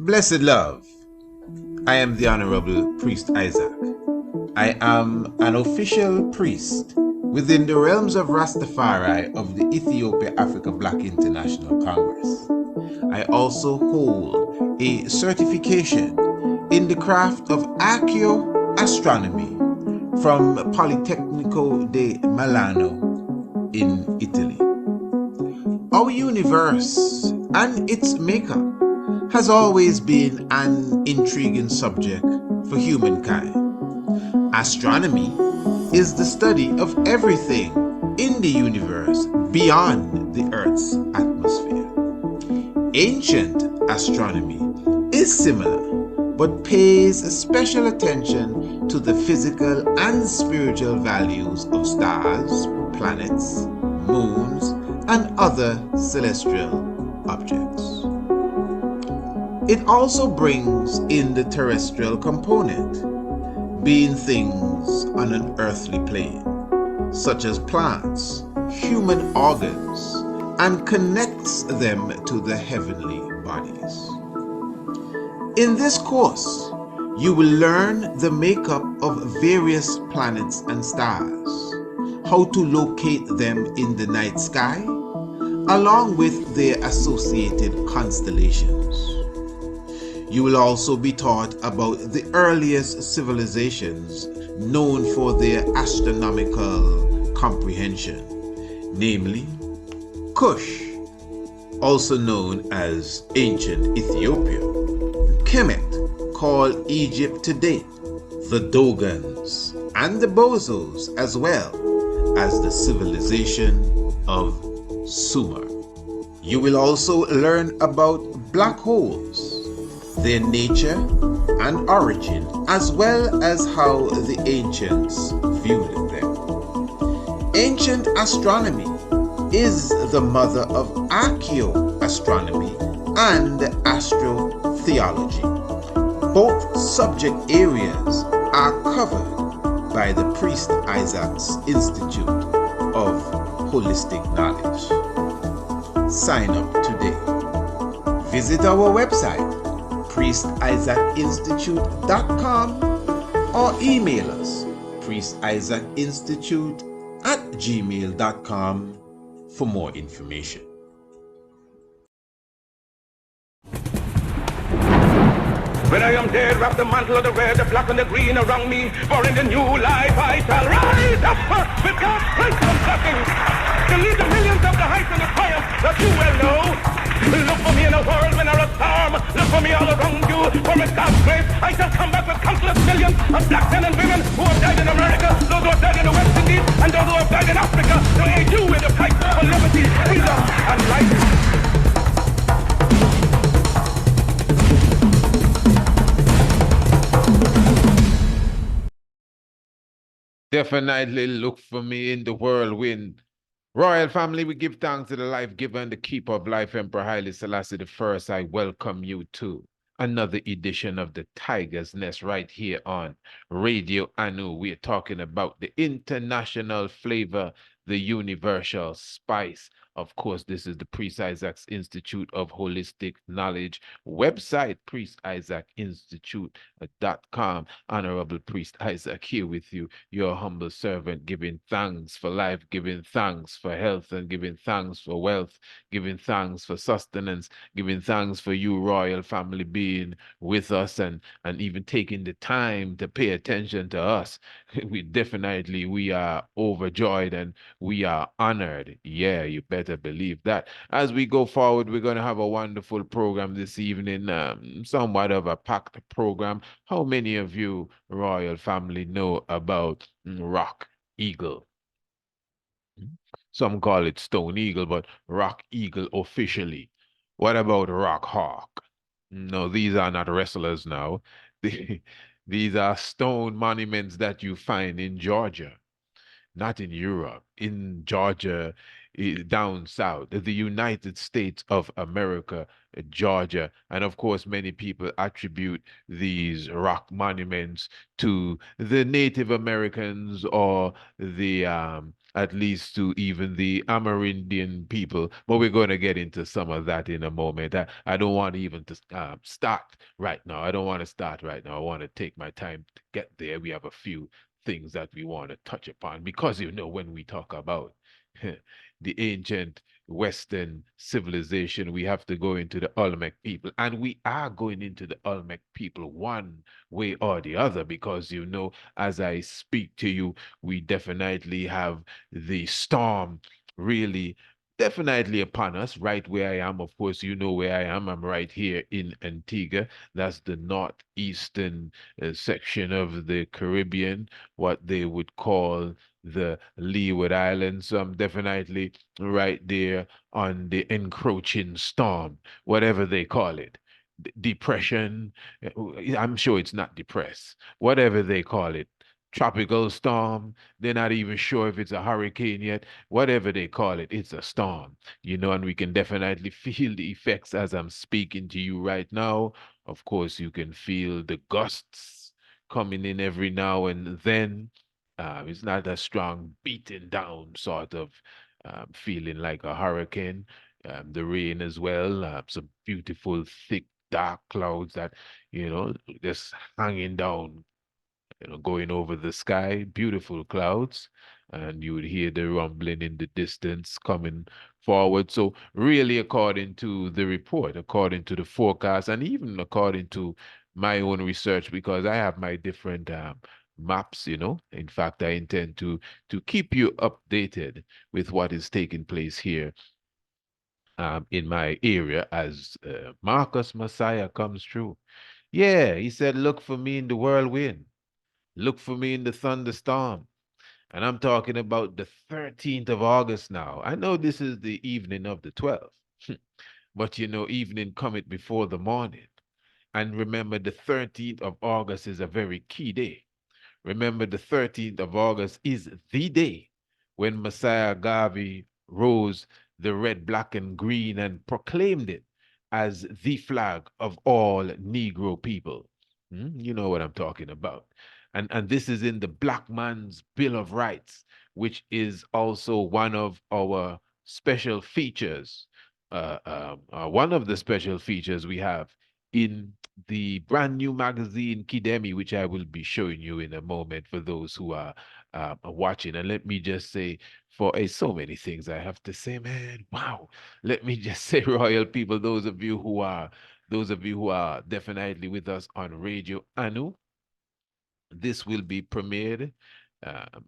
Blessed love, I am the Honorable Priest Isaac. I am an official priest within the realms of Rastafari of the Ethiopia Africa Black International Congress. I also hold a certification in the craft of archaeoastronomy from Politecnico di Milano in Italy. Our universe and its makeup has always been an intriguing subject for humankind. Astronomy is the study of everything in the universe beyond the Earth's atmosphere. Ancient astronomy is similar, but pays special attention to the physical and spiritual values of stars, planets, moons, and other celestial objects. It also brings in the terrestrial component, being things on an earthly plane, such as plants, human organs, and connects them to the heavenly bodies. In this course, you will learn the makeup of various planets and stars, how to locate them in the night sky, along with their associated constellations. You will also be taught about the earliest civilizations known for their astronomical comprehension, namely Kush, also known as ancient Ethiopia, Kemet, called Egypt to date, the Dogons, and the Bozos, as well as the civilization of Sumer. You will also learn about black holes, their nature and origin, as well as how the ancients viewed them. Ancient astronomy is the mother of archaeoastronomy and astrotheology. Both subject areas are covered by the Priest Isaac's Institute of Holistic Knowledge. Sign up today. Visit our website, priestisaacinstitute.com, or email us, priestisaacinstitute@gmail.com for more information. When I am dead, wrap the mantle of the red, the black, and the green around me. For in the new life I shall rise up with God's grace and blessing to lead the millions of the heights and the triumph that you well know. Look for me in a world when there's a storm. Look for me all around you. For with God's grace, I shall come back with countless millions of black men and women who have died in America, those who have died in the West Indies, and those who have died in Africa to aid you in the fight for liberty, freedom, and life. Definitely look for me in the whirlwind. Royal family, we give thanks to the life giver and the keeper of life, Emperor Haile Selassie I. I welcome you to another edition of the Tiger's Nest right here on Radio Anu. We're talking about the international flavor, the universal spice. Of course, this is the Priest Isaac's Institute of Holistic Knowledge website, priestisaacinstitute.com. Honorable Priest Isaac here with you, your humble servant, giving thanks for life, giving thanks for health, and giving thanks for wealth, giving thanks for sustenance, giving thanks for you, royal family, being with us and even taking the time to pay attention to us. We are overjoyed and we are honored. Yeah, you better believe that. As we go forward, we're going to have a wonderful program this evening, somewhat of a packed program. How many of you, royal family, know about Rock Eagle? Some call it Stone Eagle, but Rock Eagle officially. What about Rock Hawk? No, these are not wrestlers now. These are stone monuments that you find in Georgia, not in Europe, in Georgia, down south, the United States of America, Georgia. And of course, many people attribute these rock monuments to the Native Americans or the at least to even the Amerindian people. But we're going to get into some of that in a moment. I don't want even to start right now. I don't want to start right now. I want to take my time to get there. We have a few things that we want to touch upon because, when we talk about the ancient Western civilization, we have to go into the Olmec people. And we are going into the Olmec people one way or the other because, as I speak to you, we definitely have the storm really definitely upon us, right where I am. Of course, you know where I am. I'm right here in Antigua. That's the northeastern section of the Caribbean, what they would call the Leeward Islands. So I'm definitely right there on the encroaching storm, whatever they call it. Depression, I'm sure it's not depressed, whatever they call it, tropical storm. They're not even sure if it's a hurricane yet. Whatever they call it, it's a storm, and we can definitely feel the effects as I'm speaking to you right now. Of course, you can feel the gusts coming in every now and then. It's not a strong beating down sort of feeling like a hurricane. The rain as well, some beautiful, thick, dark clouds that, just hanging down, going over the sky, beautiful clouds, and you would hear the rumbling in the distance coming forward. So, really, according to the report, according to the forecast, and even according to my own research, because I have my different maps. In fact, I intend to keep you updated with what is taking place here in my area as Marcus Messiah comes through. Yeah, he said, "Look for me in the whirlwind. Look for me in the thunderstorm." And I'm talking about the 13th of August now. I know this is the evening of the 12th, but evening cometh before the morning. And remember, the 13th of August is a very key day. Remember, the 13th of August is the day when Messiah Garvey rose the red, black, and green and proclaimed it as the flag of all Negro people. You know what I'm talking about. And this is in the Black Man's Bill of Rights, which is also one of our special features. One of the special features we have in the brand new magazine Kidemi, which I will be showing you in a moment for those who are watching. And let me just say, for so many things I have to say, man, wow. Let me just say, royal people, those of you who are definitely with us on Radio Anu, this will be premiered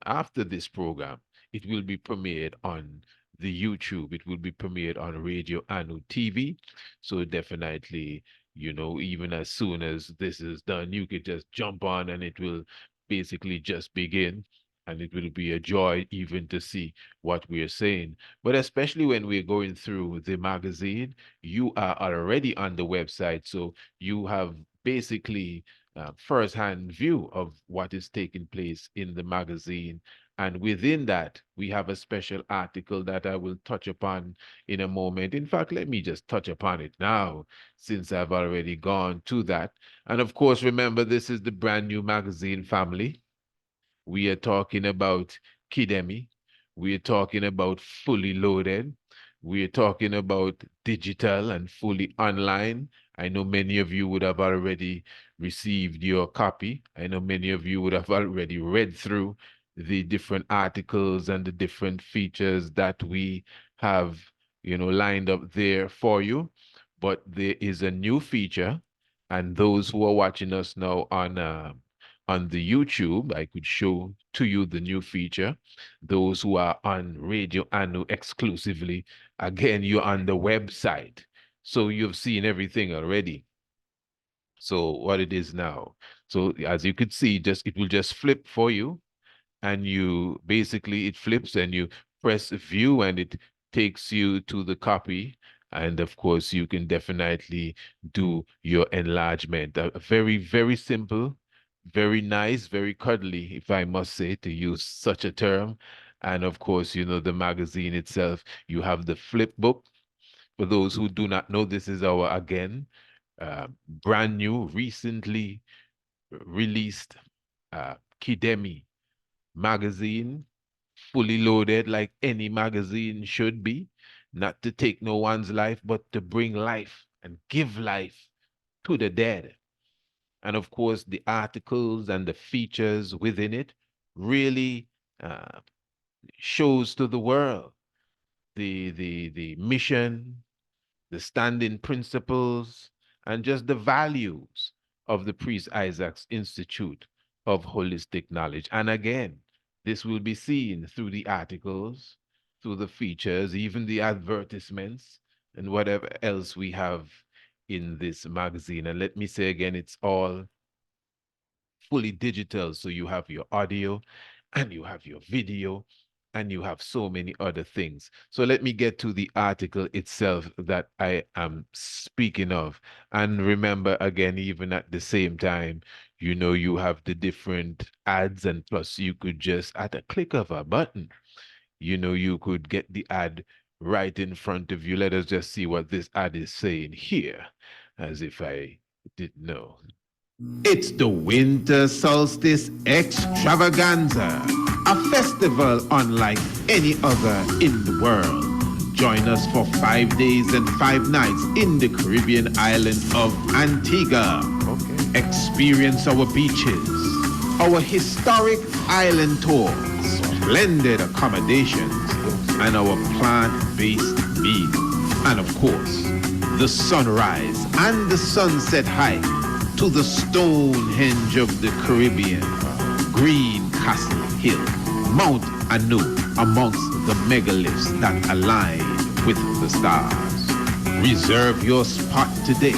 after this program. It will be premiered on the YouTube. It will be premiered on Radio Anu TV. So definitely, even as soon as this is done, you could just jump on and it will basically just begin. And it will be a joy even to see what we are saying. But especially when we're going through the magazine, you are already on the website. So you have basically first-hand view of what is taking place in the magazine. And within that, we have a special article that I will touch upon in a moment. In fact, let me just touch upon it now, since I've already gone to that. And of course, remember, this is the brand new magazine family. We are talking about Kidemi. We are talking about fully loaded. We are talking about digital and fully online. I know many of you would have already received your copy. I know many of you would have already read through the different articles and the different features that we have, lined up there for you. But there is a new feature, and those who are watching us now on the YouTube, I could show to you the new feature. Those who are on Radio Anu exclusively, again, you're on the website. So you've seen everything already. So what it is now. So as you could see, it will just flip for you, and you basically it flips and you press view and it takes you to the copy. And of course, you can definitely do your enlargement. Very, very simple, very nice, very cuddly, if I must say, to use such a term. And of course, the magazine itself, you have the flip book. For those who do not know, this is our, again, brand new, recently released Kidemi magazine, fully loaded like any magazine should be, not to take no one's life, but to bring life and give life to the dead. And of course, the articles and the features within it really uh, shows to the world the mission, the standing principles, and just the values of the Priest Isaac's Institute of Holistic Knowledge. And again, this will be seen through the articles, through the features, even the advertisements, and whatever else we have in this magazine. And let me say again, it's all fully digital. So you have your audio and you have your video and you have so many other things. So let me get to the article itself that I am speaking of. And remember, again, even at the same time, you know, you have the different ads, and plus you could just, at a click of a button, you know, you could get the ad right in front of you. Let us just see what this ad is saying here, as if I didn't know. It's the Winter Solstice Extravaganza, a festival unlike any other in the world. Join us for 5 days and 5 nights in the Caribbean island of Antigua. Okay. Experience our beaches, our historic island tour, splendid accommodations, and our plant-based meals. And of course, the sunrise and the sunset hike to the Stonehenge of the Caribbean, Green Castle Hill, Mount Anu, amongst the megaliths that align with the stars. Reserve your spot today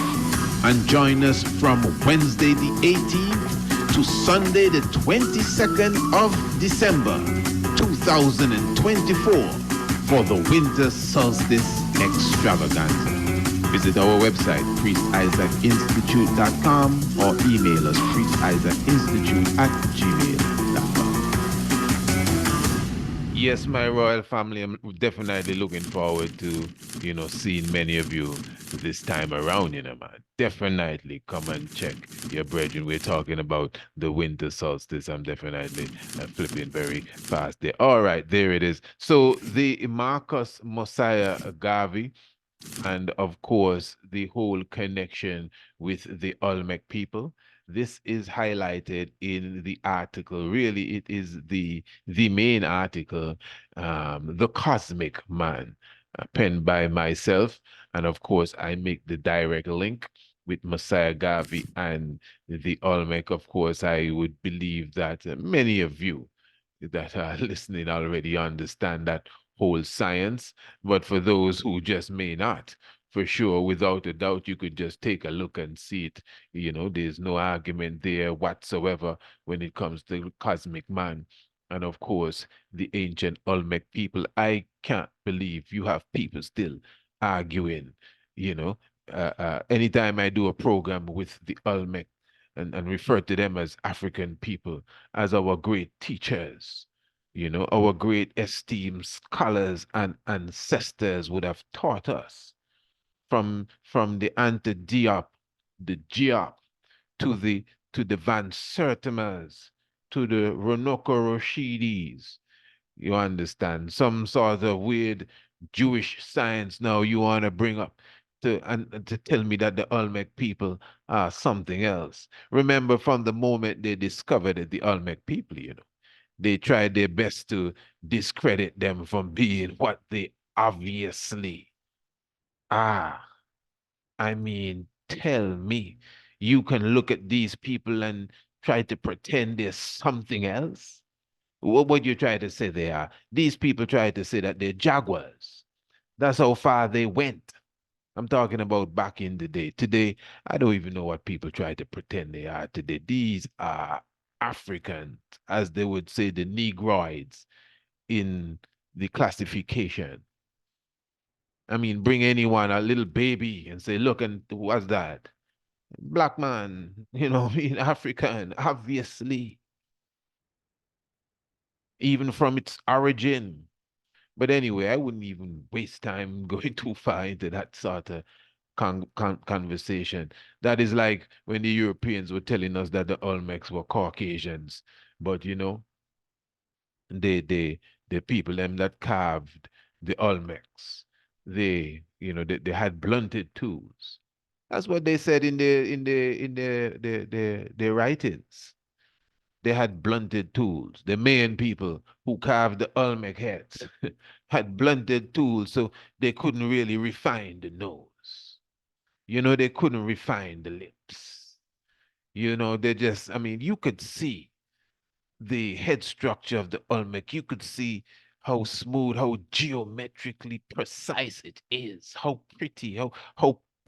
and join us from Wednesday the 18th to Sunday the 22nd of December 2024 for the Winter Solstice Extravaganza. Visit our website, priestisaacinstitute.com, or email us, priestisaacinstitute@gmail.com. Yes, my royal family, I'm definitely looking forward to, you know, seeing many of you this time around, you know, man. Definitely come and check your brethren. We're talking about the winter solstice. I'm definitely flipping very fast there. All right, there it is. So the Marcus Mosiah Garvey, and of course, the whole connection with the Olmec people. This is highlighted in the article. Really, it is the main article, The Cosmic Man, penned by myself. And of course, I make the direct link with Messiah Garvey and the Olmec. Of course, I would believe that many of you that are listening already understand that whole science, but for those who just may not, for sure, without a doubt, you could just take a look and see it. You know, there's no argument there whatsoever when it comes to cosmic man. And of course, the ancient Olmec people. I can't believe you have people still arguing, you know. Anytime I do a program with the Olmec and refer to them as African people, as our great teachers, you know, our great esteemed scholars and ancestors would have taught us from the Ante-Diop, the Diop, to the Van Sertimas, to the Ronoko Roshidis. You understand? Some sort of weird Jewish science now you want to bring up to tell me that the Olmec people are something else. Remember, from the moment they discovered it, the Olmec people, you know, they tried their best to discredit them from being what they obviously are. I mean, tell me, you can look at these people and try to pretend they're something else? What you try to say they are? These people try to say that they're jaguars. That's how far they went. I'm talking about back in the day. Today, I don't even know what people try to pretend they are today. These are Africans, as they would say, the Negroids in the classification. I mean, bring anyone, a little baby, and say, look, and what's that? Black man, you know, in African, obviously, even from its origin. But anyway, I wouldn't even waste time going too far into that sort of conversation. That is like when the Europeans were telling us that the Olmecs were Caucasians, but you know, they they the people them that carved the Olmecs, they had blunted tools. That's what they said in their writings. They had blunted tools. The Mayan people who carved the Olmec heads had blunted tools, so they couldn't really refine the nose. They couldn't refine the lips. They just, I mean, you could see the head structure of the Olmec. You could see how smooth, how geometrically precise it is, how pretty, how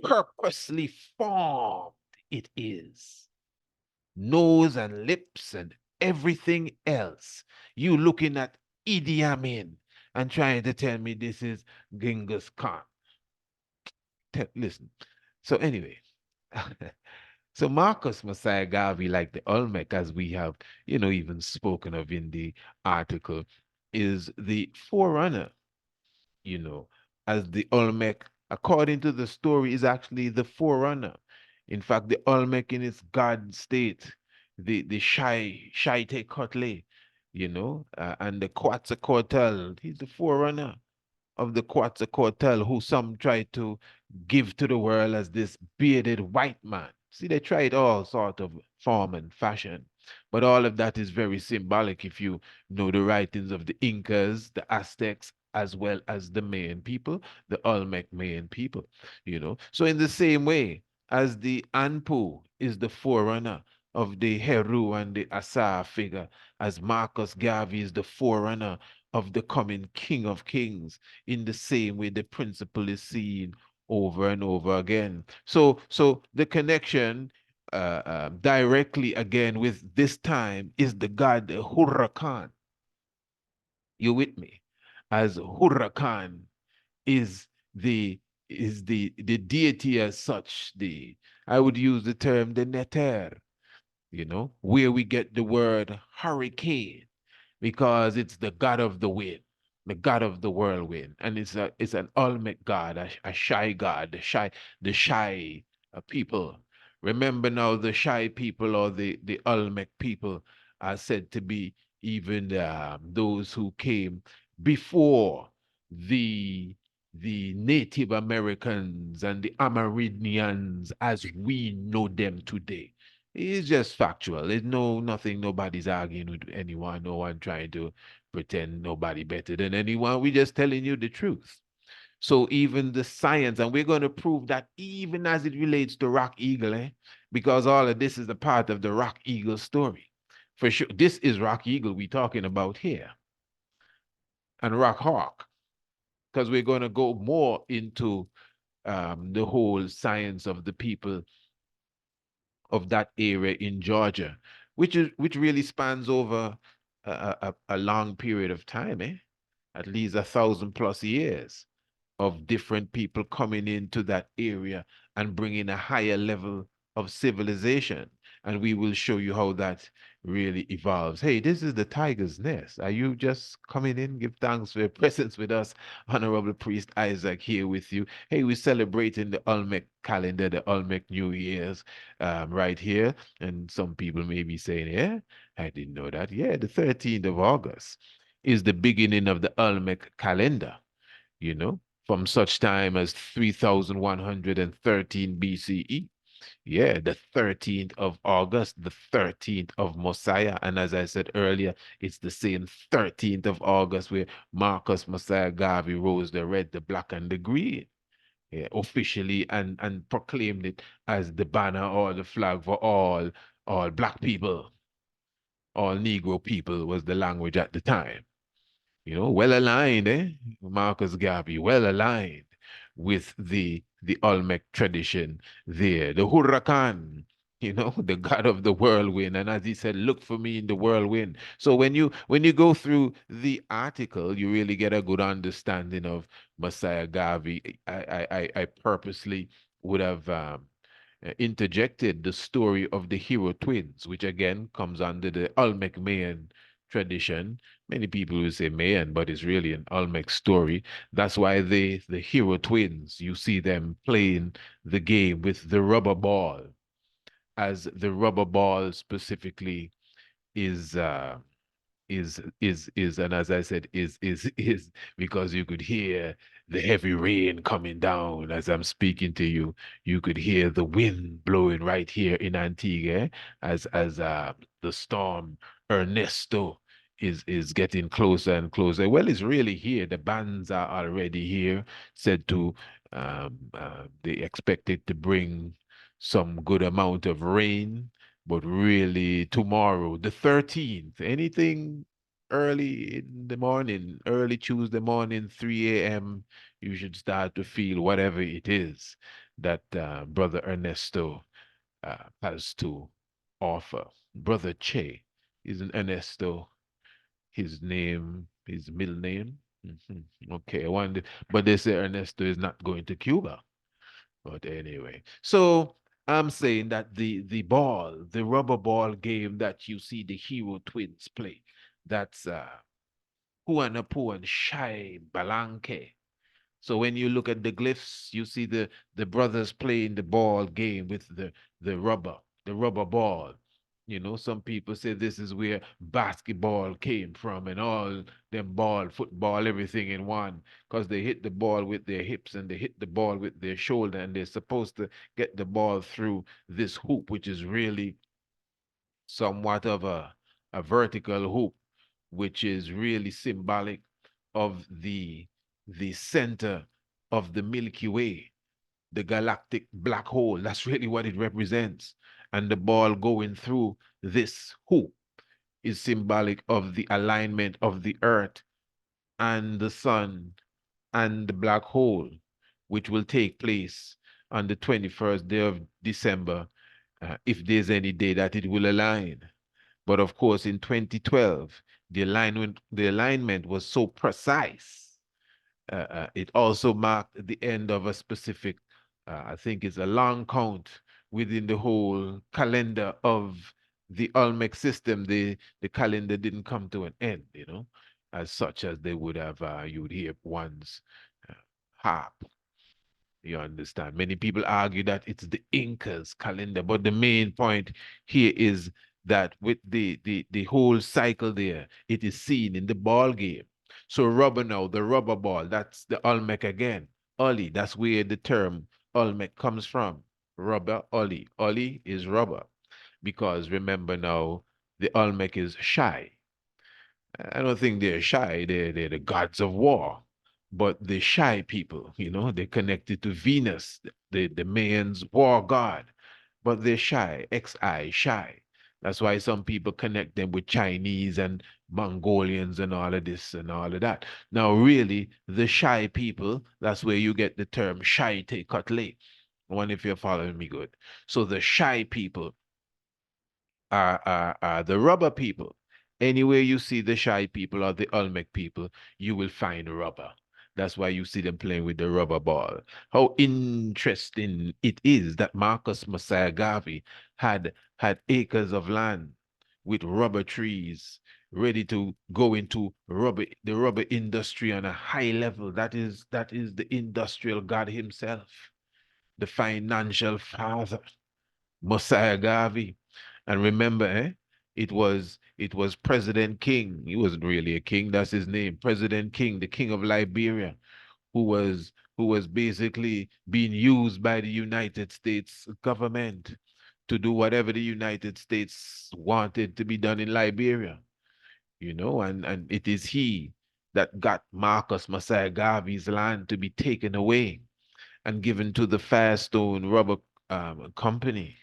purposely formed it is. Nose and lips and everything else. You looking at Idi Amin and trying to tell me this is Genghis Khan. Listen. So anyway, so Marcus Messiah Garvey, like the Olmec, as we have, even spoken of in the article, is the forerunner, you know, as the Olmec, according to the story, is actually the forerunner. In fact, the Olmec in its God state, the Shaite Kotle, and the Quetzalcoatl, he's the forerunner of the Quetzalcoatl, who some try to give to the world as this bearded white man. See, they tried all sort of form and fashion, but all of that is very symbolic if you know the writings of the Incas, the Aztecs, as well as the Mayan people, the Olmec Mayan people, So in the same way as the Anpu is the forerunner of the Heru and the Asa figure, as Marcus Garvey is the forerunner of the coming King of Kings, in the same way the principle is seen over and over again. So the connection directly again with this time is the god Hurakan. You with me? As Hurakan is the the deity as such, I would use the term the Neter, where we get the word hurricane, because it's the god of the wind, the god of the whirlwind, and it's an Olmec god, a shy god, the shy people. Remember now, the shy people, or the Olmec people, are said to be even those who came before the Native Americans and the Amerindians as we know them today. It's just factual. There's nothing. Nobody's arguing with anyone. No one trying to pretend nobody better than anyone. We're just telling you the truth. So even the science, and we're going to prove that even as it relates to Rock Eagle, because all of this is a part of the Rock Eagle story. For sure, this is Rock Eagle we're talking about here, and Rock Hawk, because we're going to go more into the whole science of the people of that area in Georgia, which really spans over a long period of time, at least 1,000+ years of different people coming into that area and bringing a higher level of civilization. And we will show you how that really evolves. Hey, this is the Tiger's Nest. Are you just coming in? Give thanks for your presence with us. Honorable Priest Isaac here with you. Hey, we're celebrating the Olmec calendar, the Olmec New Year's, right here. And some people may be saying, yeah, I didn't know that. Yeah, the 13th of August is the beginning of the Olmec calendar, from such time as 3113 BCE. Yeah, the 13th of August, the 13th of Messiah. And as I said earlier, it's the same 13th of August where Marcus Messiah Garvey rose the red, the black, and the green. Yeah, officially, and proclaimed it as the banner or the flag for all black people, all Negro people was the language at the time. Well aligned, Marcus Garvey, well aligned with the Olmec tradition there. The Huracan, the god of the whirlwind. And as he said, look for me in the whirlwind. So when you go through the article, you really get a good understanding of Messiah Garvey. I purposely would have interjected the story of the hero twins, which again comes under the Olmec Mayan tradition. Many people will say Mayan, but it's really an Olmec story. That's why the hero twins, you see them playing the game with the rubber ball, as the rubber ball specifically is and as I said, is because you could hear the heavy rain coming down as I'm speaking to you. You could hear the wind blowing right here in Antigua as the storm Ernesto is getting closer and closer. Well, it's really here. The bands are already here, said to they expect it to bring some good amount of rain, but really tomorrow, the 13th, anything early in the morning, early Tuesday morning, 3 a.m., you should start to feel whatever it is that Brother Ernesto has to offer. Brother Che, isn't Ernesto his name, his middle name? Okay, I wonder, but they say Ernesto is not going to Cuba. But anyway, so I'm saying that the rubber ball game that you see the hero twins play, that's Puanapu and Shai Balanque. So when you look at the glyphs, you see the brothers playing the ball game with the rubber ball. You know, some people say this is where basketball came from and all them ball, football, everything in one, because they hit the ball with their hips and they hit the ball with their shoulder and they're supposed to get the ball through this hoop, which is really somewhat of a vertical hoop, which is really symbolic of the center of the Milky Way, the galactic black hole. That's really what it represents. And the ball going through this hoop is symbolic of the alignment of the earth and the sun and the black hole, which will take place on the 21st day of December, if there's any day that it will align. But of course, in 2012, the alignment was so precise. It also marked the end of a specific, I think it's a long count within the whole calendar of the Olmec system. The calendar didn't come to an end, as such as they would have, you would hear one's uh, harp. You understand? Many people argue that it's the Incas calendar, but the main point here is that with the whole cycle there, it is seen in the ball game. So rubber now, the rubber ball, that's the Olmec again. Ollie, that's where the term Olmec comes from. Rubber, Ollie. Ollie is rubber. Because remember now, the Olmec is shy. I don't think they're shy. They're the gods of war. But the shy people, they're connected to Venus, the man's war god. But they're shy, X-I, shy. That's why some people connect them with Chinese and Mongolians and all of this and all of that. Now, really, the shy people, that's where you get the term shy te kotle. I wonder if you're following me good. So the shy people are the rubber people. Anywhere you see the shy people or the Olmec people, you will find rubber. That's why you see them playing with the rubber ball. How interesting it is that Marcus Messiah Garvey had acres of land with rubber trees ready to go into the rubber industry on a high level. That is the industrial god himself, the financial father, Messiah Garvey. And remember, it was President King. He wasn't really a king, that's his name. President King, the king of Liberia, who was basically being used by the United States government to do whatever the United States wanted to be done in Liberia. And it is he that got Marcus Messiah Garvey's land to be taken away and given to the Firestone Rubber Company.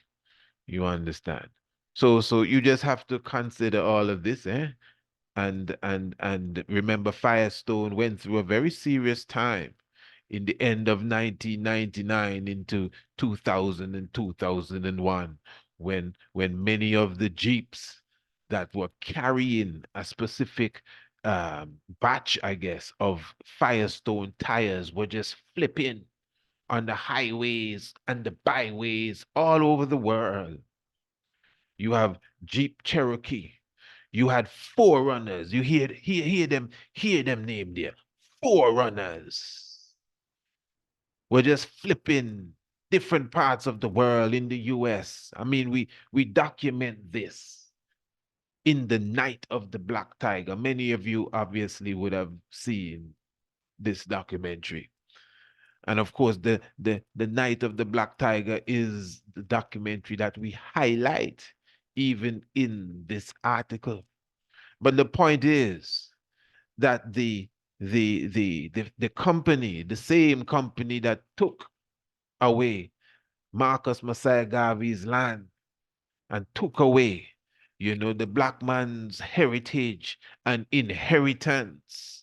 You understand? So you just have to consider all of this, eh? And remember, Firestone went through a very serious time in the end of 1999 into 2000 and 2001, when many of the Jeeps that were carrying a specific batch, I guess, of Firestone tires were just flipping on the highways and the byways all over the world. You have Jeep Cherokee. You had Forerunners. You hear them name there. Forerunners. We're just flipping different parts of the world in the US. I mean, we document this. in the Night of the Black Tiger. Many of you obviously would have seen this documentary. And of course, the Night of the Black Tiger is the documentary that we highlight even in this article. But the point is that the company, the same company that took away Marcus Messiah Garvey's land and took away, the black man's heritage and inheritance,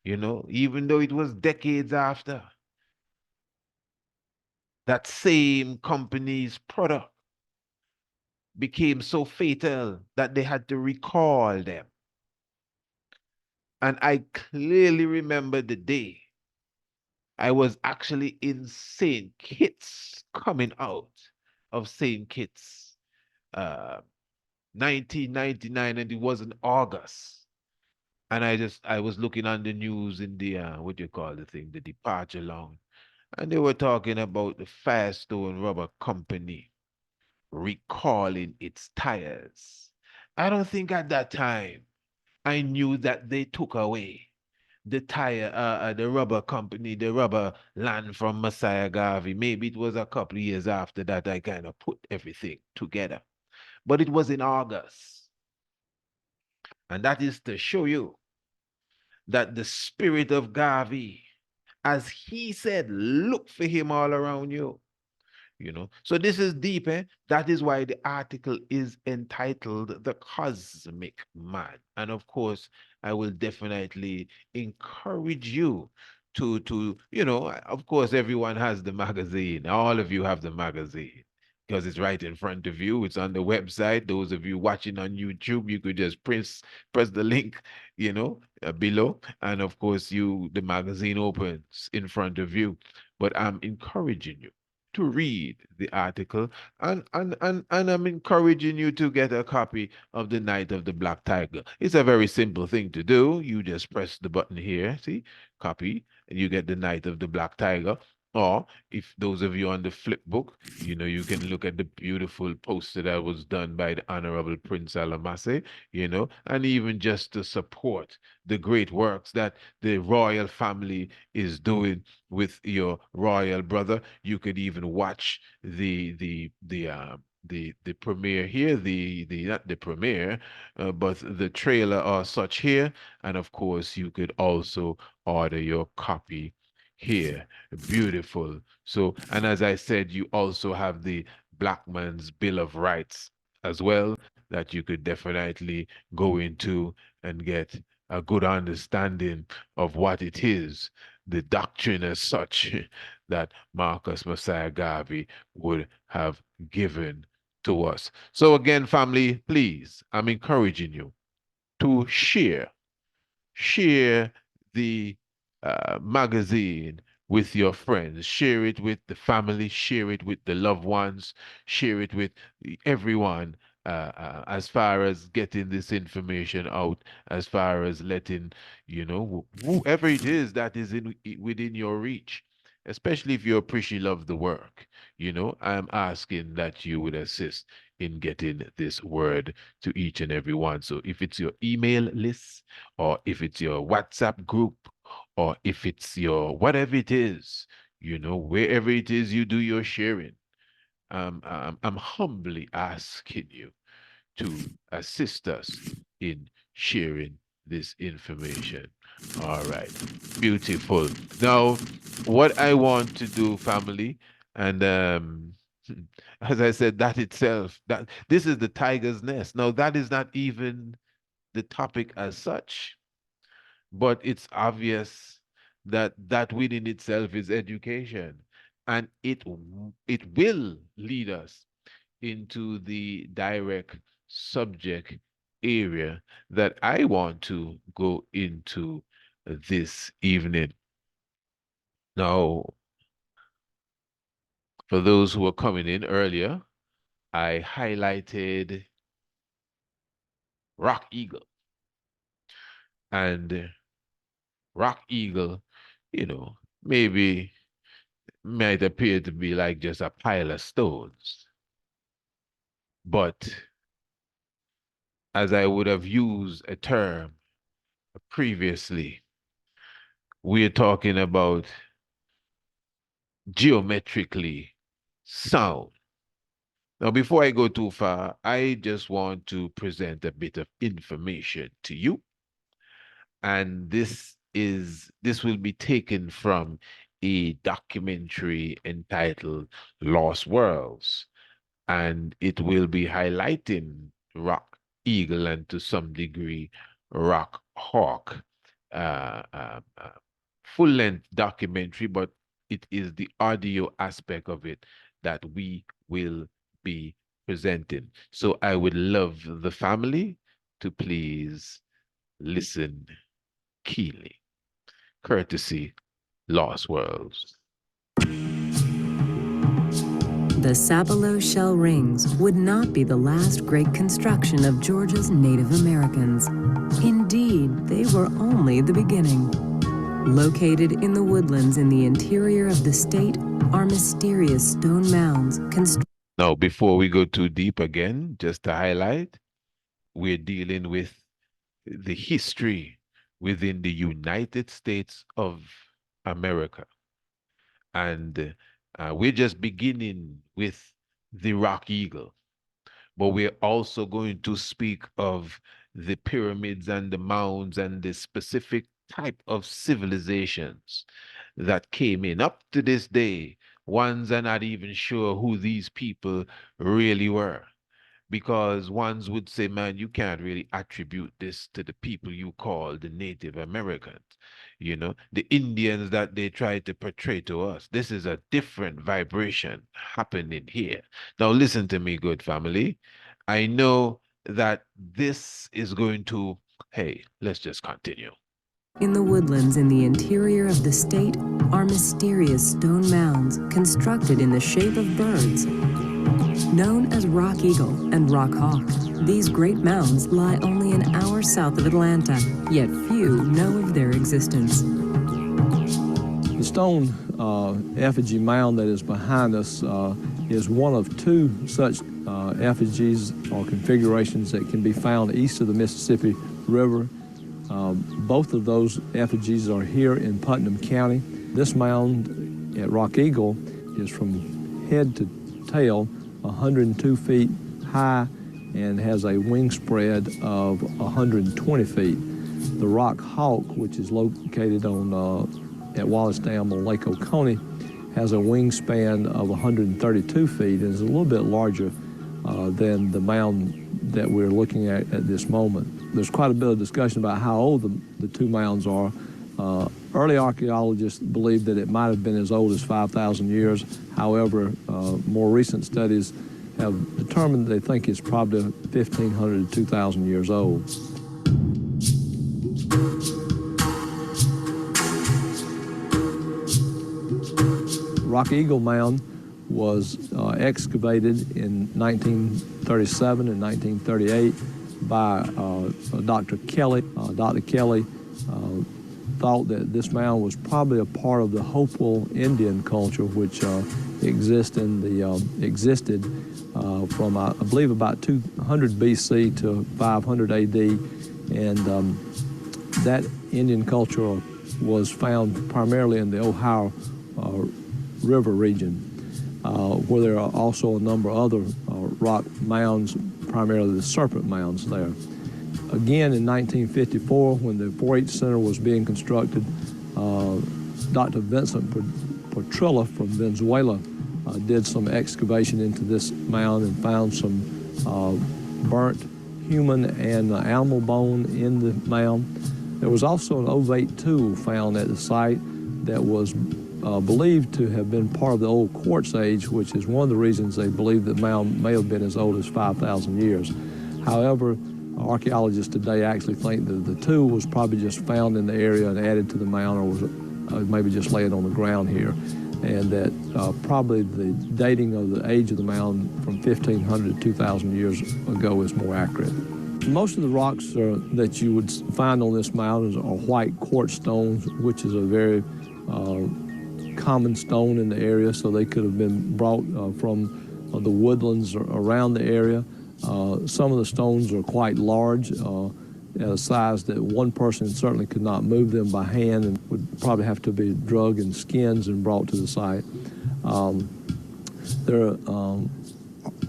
even though it was decades after, that same company's product became so fatal that they had to recall them. And I clearly remember the day I was actually in St. Kitts, coming out of St. Kitts, 1999, and it was in August. And I was looking on the news in the, what do you call the thing, the departure lounge. And they were talking about the Firestone Rubber Company recalling its tires. I don't think at that time I knew that they took away the rubber company, the rubber land from Messiah Garvey. Maybe it was a couple of years after that I kind of put everything together. But it was in August. And that is to show you that the spirit of Garvey, as he said, look for him all around you. So this is deep. That is why the article is entitled The Cosmic Man. And of course, I will definitely encourage you to of course, everyone has the magazine. All of you have the magazine because it's right in front of you. It's on the website. Those of you watching on YouTube, you could just press the link, below. And of course, the magazine opens in front of you. But I'm encouraging you to read the article, and I'm encouraging you to get a copy of The Night of the Black Tiger. It's a very simple thing to do. You just press the button here, see, copy, and you get The Night of the Black Tiger. Or if those of you on the flip book, you can look at the beautiful poster that was done by the Honorable Prince Alamase, and even just to support the great works that the royal family is doing with your royal brother. You could even watch the premiere here, the not the premiere, but the trailer or such here. And of course, you could also order your copy here. Beautiful. So, and as I said, you also have the Black Man's Bill of Rights as well, that you could definitely go into and get a good understanding of what it is, the doctrine as such, that Marcus Messiah Garvey would have given to us. So again, family, please, I'm encouraging you to share the magazine with your friends, share it with the family, share it with the loved ones, share it with everyone, as far as getting this information out, as far as letting, whoever it is that is within your reach, especially if you appreciate love the work. I'm asking that you would assist in getting this word to each and every one. So if it's your email list, or if it's your WhatsApp group, or if it's your whatever it is, wherever it is you do your sharing, I'm humbly asking you to assist us in sharing this information. All right, beautiful. Now, what I want to do, family, and as I said, that itself, that this is the tiger's nest. Now, that is not even the topic as such, but it's obvious that that within itself is education, and it will lead us into the direct subject area that I want to go into this evening. Now, for those who were coming in earlier, I highlighted Rock Eagle. And Rock Eagle, maybe might appear to be like just a pile of stones. But as I would have used a term previously, we're talking about geometrically sound. Now, before I go too far, I just want to present a bit of information to you. And this will be taken from a documentary entitled Lost Worlds, and it will be highlighting Rock Eagle and to some degree Rock Hawk. Full-length documentary, but it is the audio aspect of it that we will be presenting. So I would love the family to please listen keenly. Courtesy Lost Worlds. The Sapelo Shell Rings would not be the last great construction of Georgia's Native Americans. Indeed, they were only the beginning. Located in the woodlands in the interior of the state are mysterious stone mounds constructed. Now, before we go too deep again, just to highlight, we're dealing with the history within the United States of America. And we're just beginning with the Rock Eagle, but we're also going to speak of the pyramids and the mounds and the specific type of civilizations that came in. Up to this day, ones are not even sure who these people really were, because ones would say, man, you can't really attribute this to the people you call the Native Americans. You know, the Indians that they try to portray to us. This is a different vibration happening here. Now, listen to me, good family. I know that this is going to, hey, let's just continue. In the woodlands in the interior of the state are mysterious stone mounds constructed in the shape of birds. Known as Rock Eagle and Rock Hawk, these great mounds lie only an hour south of Atlanta, yet few know of their existence. The stone effigy mound that is behind us is one of two such effigies or configurations that can be found east of the Mississippi River. Both of those effigies are here in Putnam County. This mound at Rock Eagle is from head to tail 102 feet high and has a wingspread of 120 feet. The Rock Hawk, which is located on at Wallace Dam on Lake Oconee, has a wingspan of 132 feet and is a little bit larger than the mound that we're looking at this moment. There's quite a bit of discussion about how old the two mounds are. Early archaeologists believe that it might have been as old as 5,000 years. However, more recent studies have determined they think it's probably 1,500 to 2,000 years old. Rock Eagle Mound was excavated in 1937 and 1938 by Dr. Kelly. Dr. Kelly thought that this mound was probably a part of the Hopewell Indian culture, which existed from, I believe, about 200 BC to 500 AD, and that Indian culture was found primarily in the Ohio River region, where there are also a number of other rock mounds, primarily the serpent mounds there. Again, in 1954, when the 4-H Center was being constructed, Dr. Vincent Petrilla from Venezuela did some excavation into this mound and found some burnt human and animal bone in the mound. There was also an ovate tool found at the site that was believed to have been part of the old quartz age, which is one of the reasons they believe the mound may have been as old as 5,000 years. However, archaeologists today actually think that the tool was probably just found in the area and added to the mound, or was maybe just laying on the ground here, and that probably the dating of the age of the mound from 1,500 to 2,000 years ago is more accurate. Most of the rocks that you would find on this mound are white quartz stones, which is a very common stone in the area, so they could have been brought from the woodlands around the area. Some of the stones are quite large, at a size that one person certainly could not move them by hand and would probably have to be drug in skins and brought to the site. There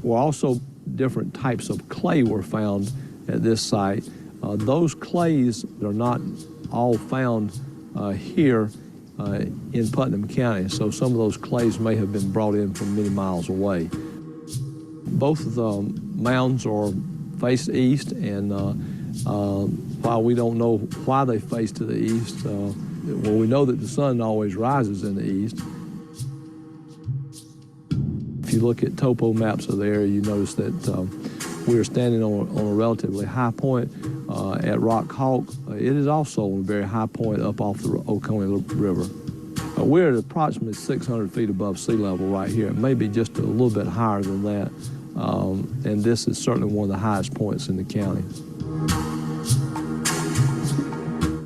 were also different types of clay were found at this site. Those clays are not all found here in Putnam County, so some of those clays may have been brought in from many miles away. Both of the mounds are face east, and while we don't know why they face to the east, well, we know that the sun always rises in the east. If you look at topo maps of the area, you notice that we are standing on a relatively high point at Rock Hawk. It is also on a very high point up off the Oconee River. We're at approximately 600 feet above sea level right here. It may be just a little bit higher than that, and this is certainly one of the highest points in the county.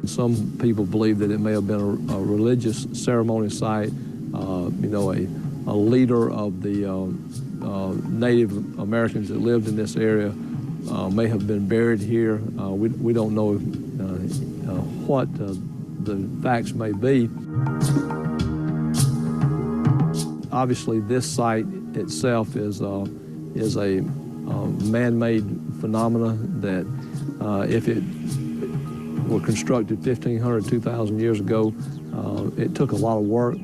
Some people believe that it may have been a religious ceremony site. A leader of the Native Americans that lived in this area may have been buried here. We don't know what the facts may be. Obviously, this site itself is a man-made phenomena that if it were constructed 1,500, 2,000 years ago, it took a lot of work.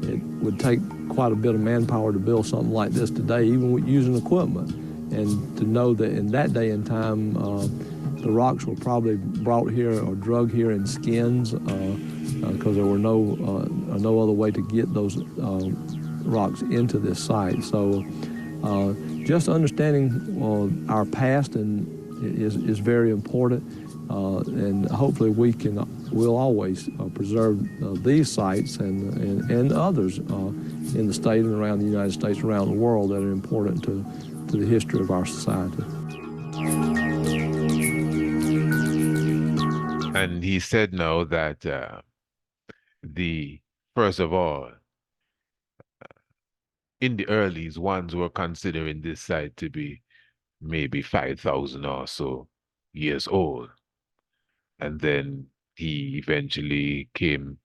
It would take quite a bit of manpower to build something like this today, even with using equipment. And to know that in that day and time, the rocks were probably brought here or drug here in skins because there were no other way to get those rocks into this site. So just understanding our past is very important, and hopefully we'll always preserve these sites and others in the state and around the United States, around the world, that are important to the history of our society. And he said now that first of all, in the earlies, ones were considering this site to be maybe 5,000 or so years old. And then he eventually came,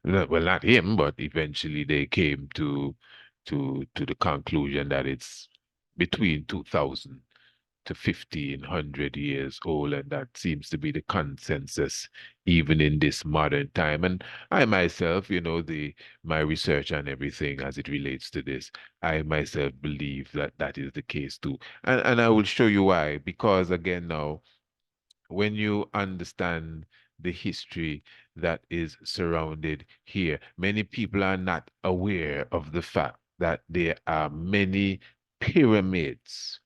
well, not him, but eventually they came to the conclusion that it's between 2,000 to 1,500 years old, and that seems to be the consensus even in this modern time. And I myself, my research and everything as it relates to this, I myself believe that that is the case too. And I will show you why. Because again now, when you understand the history that is surrounded here, many people are not aware of the fact that there are many pyramids,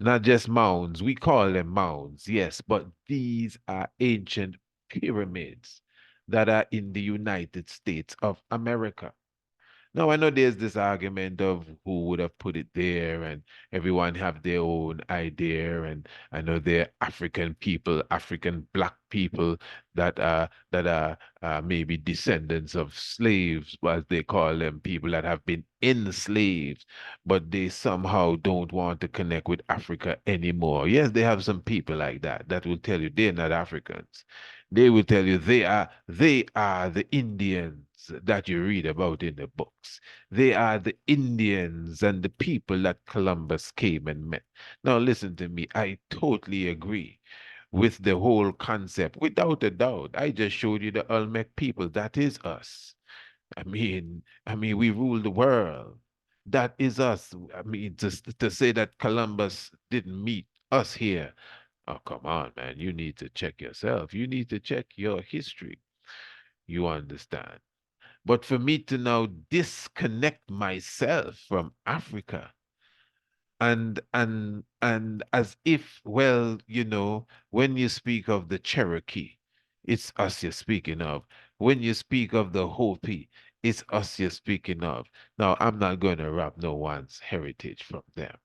not just mounds. We call them mounds, yes, but these are ancient pyramids that are in the United States of America. Now, I know there's this argument of who would have put it there, and everyone have their own idea. And I know there are African people, African black people that are maybe descendants of slaves, as they call them, people that have been enslaved, but they somehow don't want to connect with Africa anymore. Yes, they have some people like that will tell you they're not Africans. They will tell you they are the Indians that you read about in the books. They are the Indians and the people that Columbus came and met. Now listen to me, I totally agree with the whole concept, without a doubt. I just showed you the Olmec people. That is us. I mean, we rule the world. That is us. I mean, to say that Columbus didn't meet us here, oh, come on, man. You need to check yourself. You need to check your history. You understand? But for me to now disconnect myself from Africa and as if, well, when you speak of the Cherokee, it's us you're speaking of. When you speak of the Hopi, it's us you're speaking of. Now, I'm not going to rob no one's heritage from them.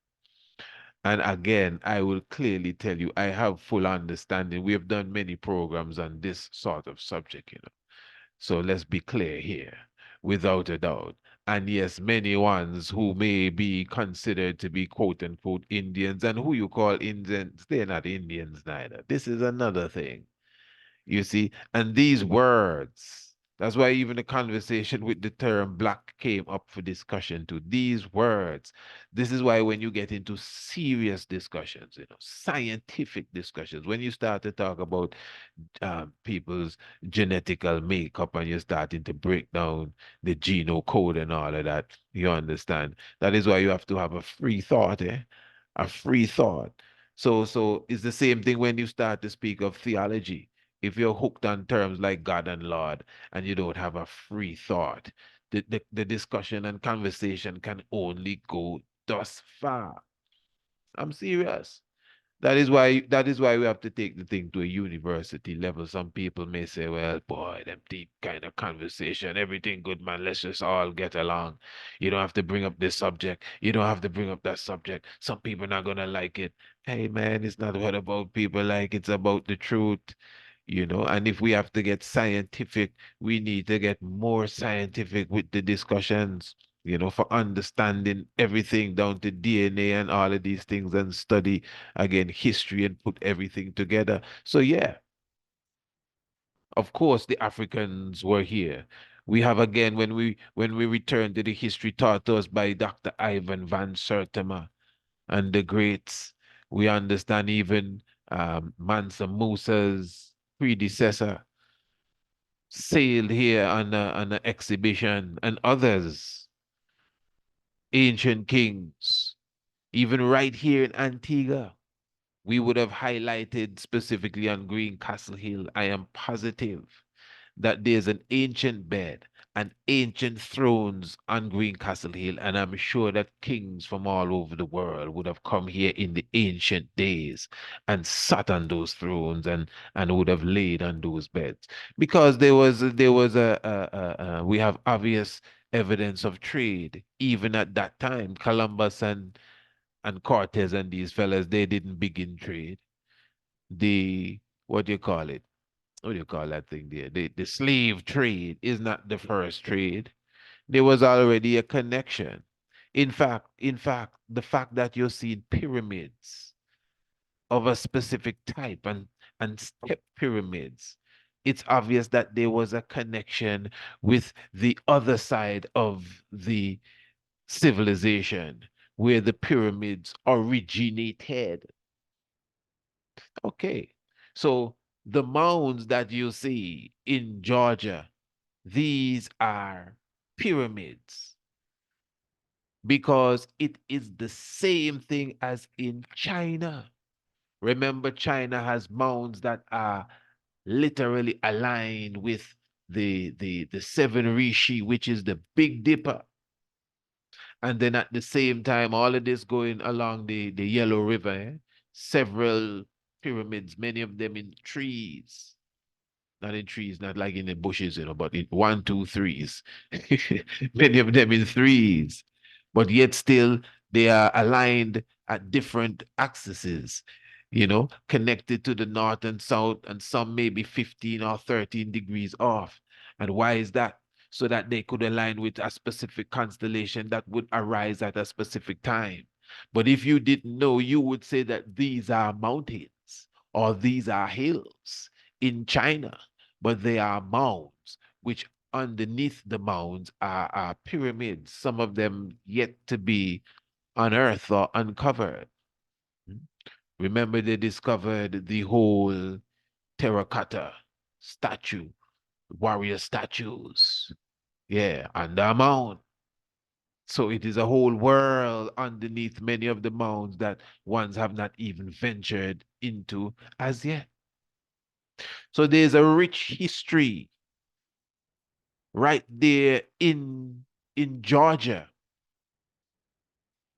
And again, I will clearly tell you, I have full understanding. We have done many programs on this sort of subject, So let's be clear here, without a doubt. And yes, many ones who may be considered to be quote unquote Indians, and who you call Indians, they're not Indians neither. This is another thing. You see, and these words, that's why even the conversation with the term black came up for discussion too. These words, this is why when you get into serious discussions, scientific discussions, when you start to talk about people's genetical makeup and you're starting to break down the genome code and all of that, you understand? That is why you have to have a free thought, eh? A free thought. So it's the same thing when you start to speak of theology. If you're hooked on terms like God and Lord and you don't have a free thought, the discussion and conversation can only go thus far. I'm serious. That is why we have to take the thing to a university level. Some people may say, well, boy, them deep kind of conversation, everything good, man. Let's just all get along. You don't have to bring up this subject. You don't have to bring up that subject. Some people not gonna like it. Hey man, it's not what about people like, it's about the truth. And if we have to get scientific, we need to get more scientific with the discussions, for understanding everything down to DNA and all of these things and study again history and put everything together. So yeah, of course the Africans were here. We have again when we return to the history taught us by Dr. Ivan van Sertima and the greats, we understand even Mansa Musa's predecessor sailed here on an exhibition, and others, ancient kings, even right here in Antigua. We would have highlighted specifically on Green Castle Hill. I am positive that there's an ancient bed and ancient thrones on Green Castle Hill, and I'm sure that kings from all over the world would have come here in the ancient days and sat on those thrones and would have laid on those beds because there was we have obvious evidence of trade even at that time. Columbus and Cortez and these fellas, they didn't begin trade. The what do you call it? What do you call that thing there? The slave trade is not the first trade. There was already a connection. In fact, the fact that you're seeing pyramids of a specific type and step pyramids, it's obvious that there was a connection with the other side of the civilization where the pyramids originated. Okay. So the mounds that you see in Georgia, these are pyramids because it is the same thing as in China. Remember, China has mounds that are literally aligned with the seven rishi, which is the Big Dipper. And then at the same time, all of this going along the Yellow River, several pyramids, many of them in trees. Not in trees, not like in the bushes, but in one, two, threes. Many of them in threes. But yet still they are aligned at different axes, connected to the north and south, and some maybe 15 or 13 degrees off. And why is that? So that they could align with a specific constellation that would arise at a specific time. But if you didn't know, you would say that these are mountains or these are hills in China, but they are mounds, which underneath the mounds are pyramids, some of them yet to be unearthed or uncovered. Remember, they discovered the whole terracotta statue, warrior statues. Yeah, under a mound. So it is a whole world underneath many of the mounds that ones have not even ventured into as yet. So there's a rich history right there in Georgia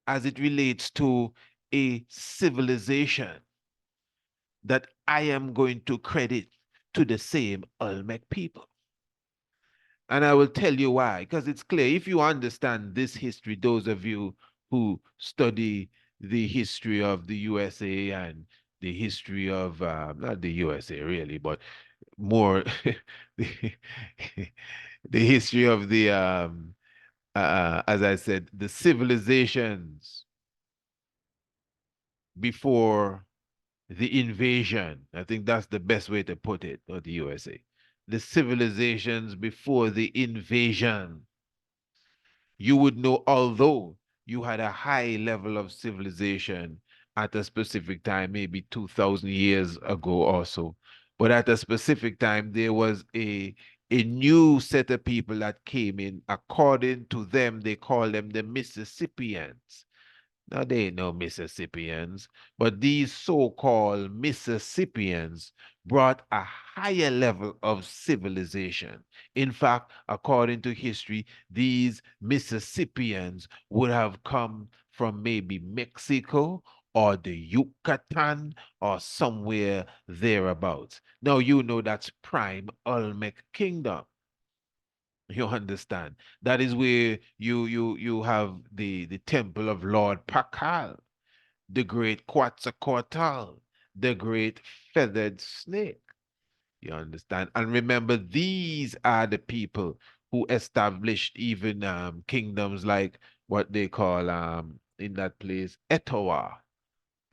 as it relates to a civilization that I am going to credit to the same Olmec people. And I will tell you why, because it's clear. If you understand this history, those of you who study the history of the USA and the history of, not the USA really, but more the, the history of as I said, the civilizations before the invasion. I think that's the best way to put it, of the USA. The civilizations before the invasion. You would know, although you had a high level of civilization at a specific time, maybe 2,000 years ago or so, but at a specific time, there was a new set of people that came in. According to them, they call them the Mississippians. Now, they ain't no Mississippians, but these so-called Mississippians brought a higher level of civilization. In fact, according to history, these Mississippians would have come from maybe Mexico or the Yucatan or somewhere thereabouts. Now, you know that's prime Olmec kingdom. You understand? That is where you have the temple of Lord Pakal, the great Quetzalcoatl, the great feathered snake. You understand? And remember, these are the people who established even kingdoms like what they call in that place Etowah.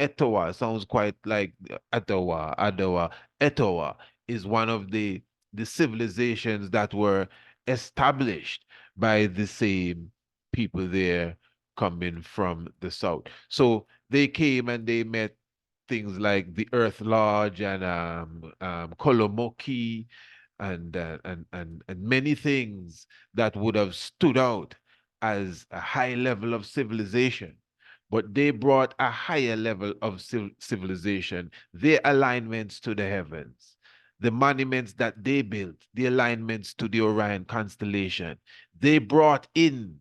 Etowah sounds quite like Etowah, Adowa. Etowah is one of the civilizations that were established by the same people there coming from the south. So they came and they met things like the Earth Lodge and Kolomoki and many things that would have stood out as a high level of civilization, but they brought a higher level of civilization, their alignments to the heavens, the monuments that they built, the alignments to the Orion constellation. They brought in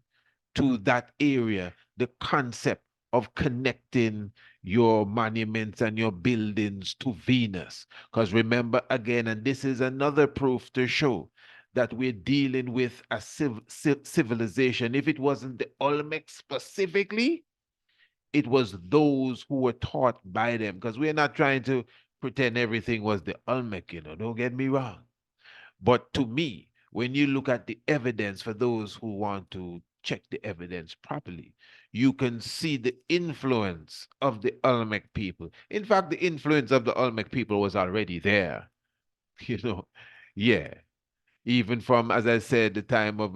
to that area the concept of connecting your monuments and your buildings to Venus. Because remember again, and this is another proof to show that we're dealing with a civilization. If it wasn't the Olmecs specifically, it was those who were taught by them, because we're not trying to pretend everything was the Olmec, don't get me wrong. But to me, when you look at the evidence, for those who want to check the evidence properly, you can see the influence of the Olmec people. In fact, the influence of the Olmec people was already there, you know. Yeah, even from, as I said, the time of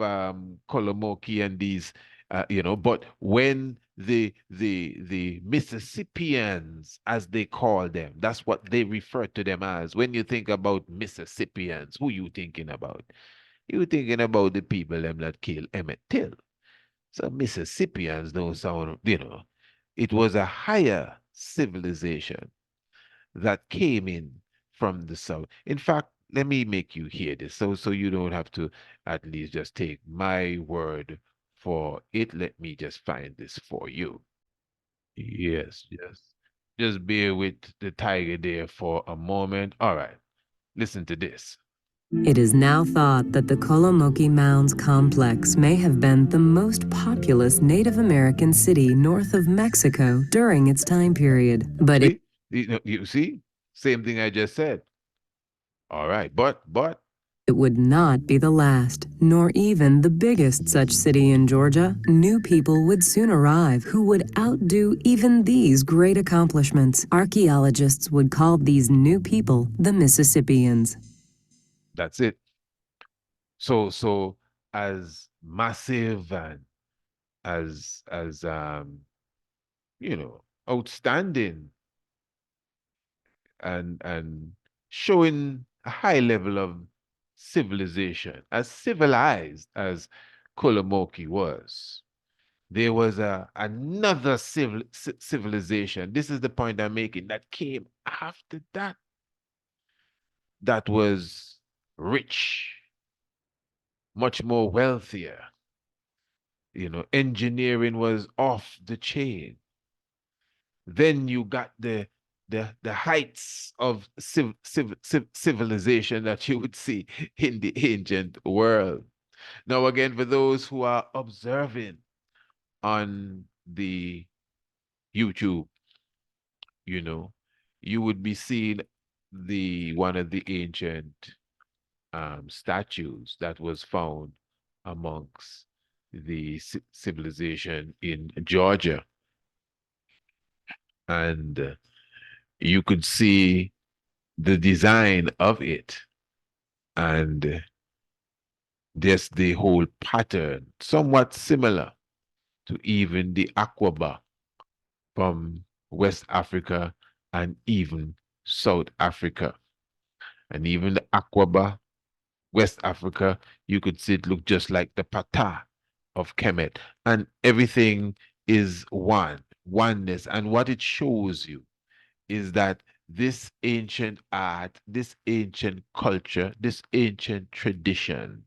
Kolomoki and these, but when the Mississippians, as they call them, that's what they refer to them as. When you think about Mississippians, who you thinking about? You thinking about the people them that killed Emmett Till. So Mississippians don't sound, it was a higher civilization that came in from the south. In fact, let me make you hear this so you don't have to at least just take my word for it. Let me just find this for you. Yes, yes. Just bear with the tiger there for a moment. All right, listen to this. It is now thought that the Kolomoki Mounds complex may have been the most populous Native American city north of Mexico during its time period. But See? You see? Same thing I just said. All right, but it would not be the last, nor even the biggest such city in Georgia. New people would soon arrive who would outdo even these great accomplishments. Archaeologists would call these new people the Mississippians. that's it. So as massive and as outstanding and showing a high level of civilization, as civilized as Kolomoki was, there was another civilization. This is the point I'm making, that came after that, that was rich, much more wealthier. Engineering was off the chain. Then you got the heights of civilization that you would see in the ancient world. Now, again, for those who are observing on the YouTube, you would be seeing one of the ancient statues that was found amongst the civilization in Georgia. And you could see the design of it, and just the whole pattern, somewhat similar to even the Aquaba from West Africa and even South Africa. And even the Aquaba, West Africa, you could see it look just like the Pata of Kemet. And everything is oneness. And what it shows you is that this ancient art, this ancient culture, this ancient tradition,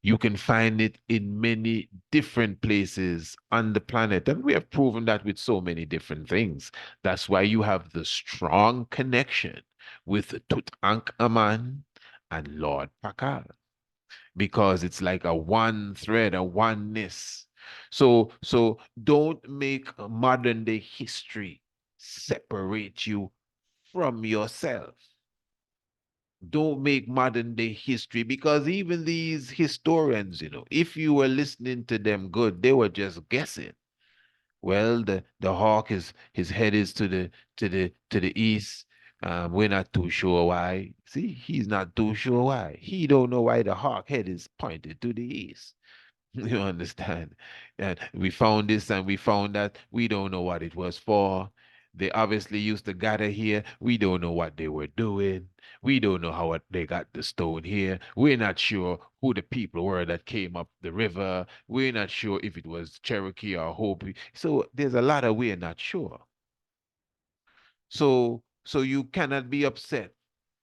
you can find it in many different places on the planet. And we have proven that with so many different things. That's why you have the strong connection with Tutankhamun and Lord Pakal, because it's like a one thread, a oneness. So don't make modern day history separate you from yourself. Don't make modern day history, because even these historians, if you were listening to them good, they were just guessing. Well, the hawk is, his head is to the east. We're not too sure why. See, he's not too sure why. He don't know why the hawk head is pointed to the east. You understand? And we found this and we found that. We don't know what it was for. They obviously used to gather here. We don't know what they were doing. We don't know how they got the stone here. We're not sure who the people were that came up the river. We're not sure if it was Cherokee or Hopi. So there's a lot of we're not sure. So you cannot be upset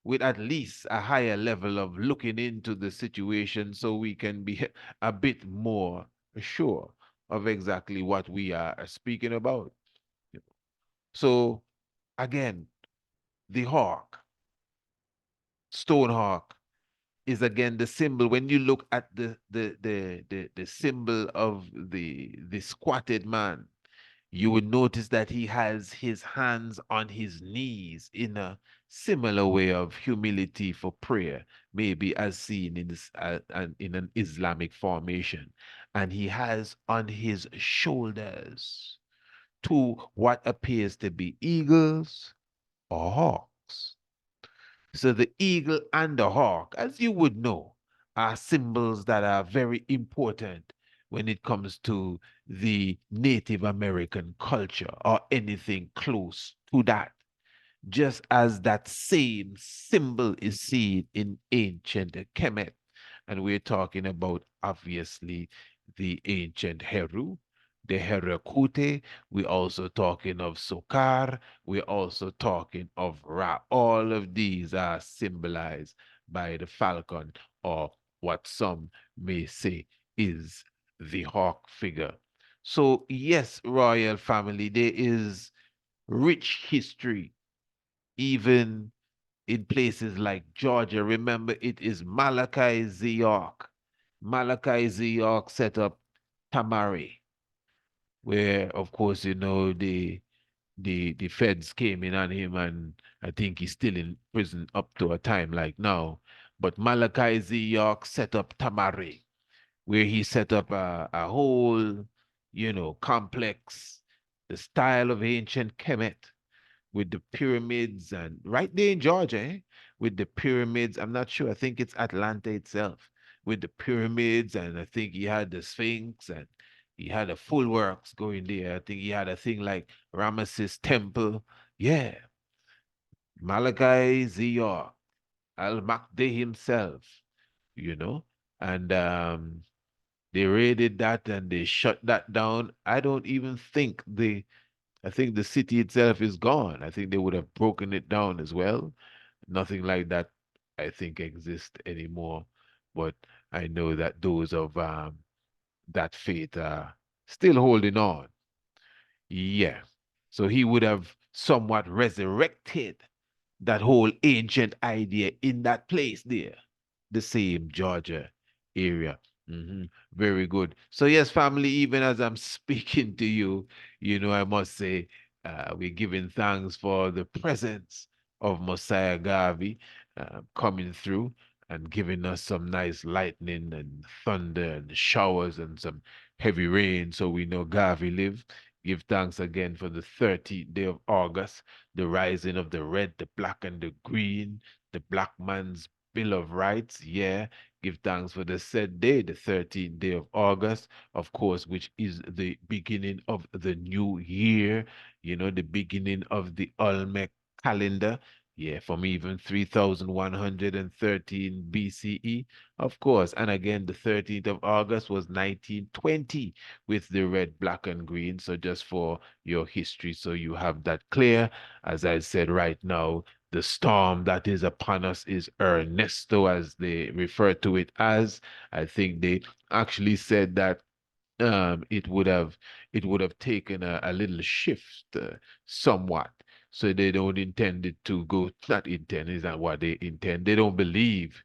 with at least a higher level of looking into the situation, so we can be a bit more sure of exactly what we are speaking about. So again, the hawk, stone hawk, is again the symbol. When you look at the symbol of the squatted man, you would notice that he has his hands on his knees in a similar way of humility for prayer, maybe as seen in in an Islamic formation. And he has on his shoulders two what appears to be eagles or hawks. So the eagle and the hawk, as you would know, are symbols that are very important when it comes to the Native American culture or anything close to that. Just as that same symbol is seen in ancient Kemet. And we're talking about, obviously, the ancient Heru, the Herakute. We're also talking of Sokar. We're also talking of Ra. All of these are symbolized by the falcon, or what some may say is the hawk figure. So yes, royal family, there is rich history, even in places like Georgia. Remember, it is Malachi York. Malachi York set up Tamari, where, of course, the feds came in on him, and I think he's still in prison up to a time like now. But Malachi York set up Tamari, where he set up a whole, complex, the style of ancient Kemet, with the pyramids, and right there in Georgia, with the pyramids. I'm not sure. I think it's Atlanta itself, with the pyramids, and I think he had the Sphinx, and he had a full works going there. I think he had a thing like Ramesses Temple. Yeah, Malachi Zior, Al-Makdi himself, you know, and they raided that and they shut that down. I don't even think I think the city itself is gone. I think they would have broken it down as well. Nothing like that, I think, exists anymore. But I know that those of that faith are still holding on. Yeah. So he would have somewhat resurrected that whole ancient idea in that place there, the same Georgia area. Very good. So yes, family, even as I'm speaking to you, I must say, we're giving thanks for the presence of Messiah Garvey coming through. and giving us some nice lightning and thunder and showers and some heavy rain, so we know Garvey live. Give thanks again for the 30th day of August, the rising of the red, the black, and the green, the black man's Bill of Rights. Yeah, give thanks for the said day, the 13th day of August, of course, which is the beginning of the new year, the beginning of the Olmec calendar. Yeah, from even 3113 BCE, of course. And again, the 13th of August was 1920 with the red, black, and green. So just for your history, so you have that clear. As I said right now, the storm that is upon us is Ernesto, as they refer to it as. I think they actually said that it would have taken a little shift somewhat. So they don't intend it to go, not intend, is not what they intend. They don't believe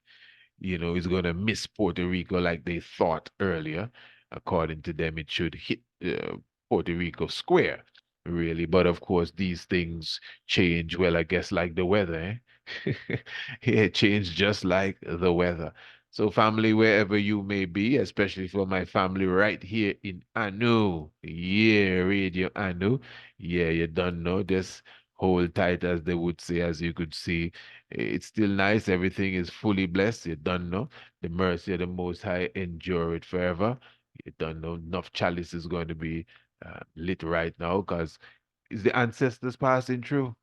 it's going to miss Puerto Rico like they thought earlier. According to them, it should hit Puerto Rico square, really. But of course, these things change. Well, I guess like the weather, eh? It changed just like the weather. So, family, wherever you may be, especially for my family right here in Anu, yeah, Radio Anu, yeah, you don't know, just hold tight, as they would say, as you could see. It's still nice. Everything is fully blessed. You don't know. The mercy of the Most High endure it forever. You don't know. Enough chalice is going to be lit right now, because is the ancestors passing through?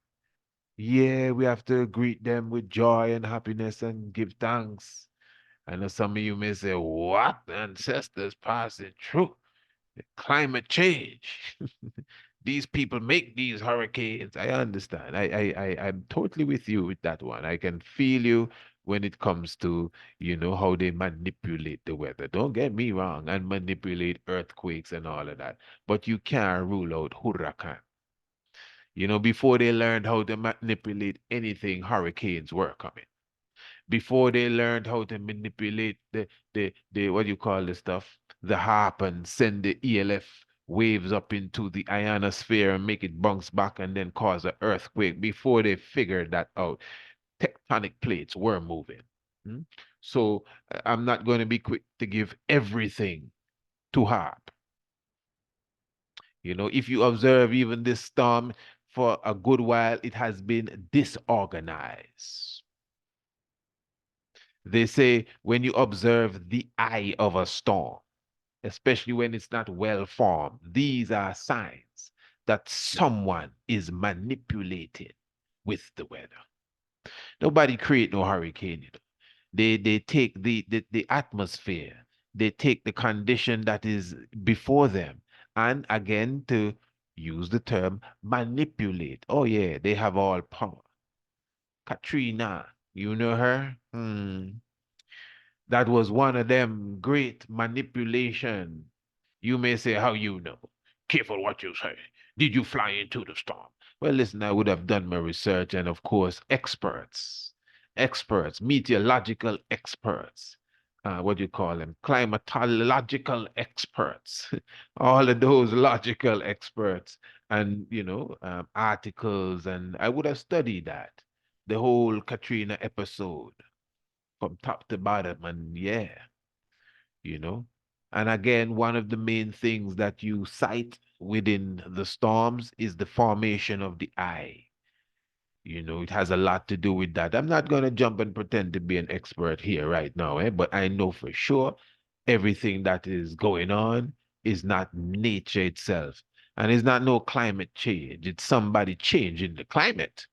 Yeah, we have to greet them with joy and happiness and give thanks. I know some of you may say, what? Ancestors passing through? Climate change. These people make these hurricanes. I understand. I'm totally with you with that one. I can feel you when it comes to, how they manipulate the weather. Don't get me wrong, and manipulate earthquakes and all of that. But you can't rule out hurricane. Before they learned how to manipulate anything, hurricanes were coming. Before they learned how to manipulate the what do you call the stuff, the harp, and send the ELF waves up into the ionosphere and make it bounce back and then cause an earthquake. Before they figured that out, tectonic plates were moving. Hmm? So I'm not going to be quick to give everything to harp. If you observe even this storm for a good while, it has been disorganized. They say when you observe the eye of a storm, especially when it's not well formed, these are signs that someone is manipulating with the weather. Nobody create no hurricane. They take the atmosphere, they take the condition that is before them, and again, to use the term, manipulate. Oh yeah, they have all power. Katrina, you know her? That was one of them great manipulation. You may say, how you know? Careful what you say. Did you fly into the storm? Well, listen, I would have done my research, and of course, experts, meteorological experts, what do you call them? Climatological experts, all of those logical experts, and, articles, and I would have studied that, the whole Katrina episode from top to bottom. And yeah, you know. And again, one of the main things that you cite within the storms is the formation of the eye. It has a lot to do with that. I'm not going to jump and pretend to be an expert here right now, but I know for sure everything that is going on is not nature itself. And it's not no climate change. It's somebody changing the climate.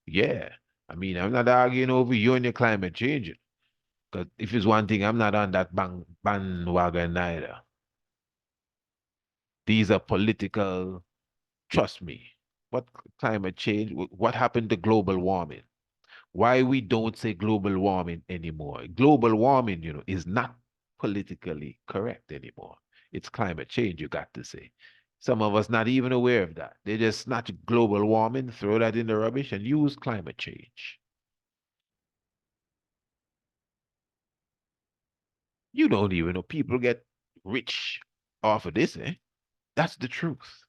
Yeah. I mean, I'm not arguing over you and your climate changing. Because if it's one thing, I'm not on that bandwagon either. These are political, trust me. What climate change? What happened to global warming? Why we don't say global warming anymore? Global warming, is not politically correct anymore. It's climate change, you got to say. Some of us not even aware of that. They just snatch global warming, throw that in the rubbish, and use climate change. You don't even know people get rich off of this, eh? That's the truth.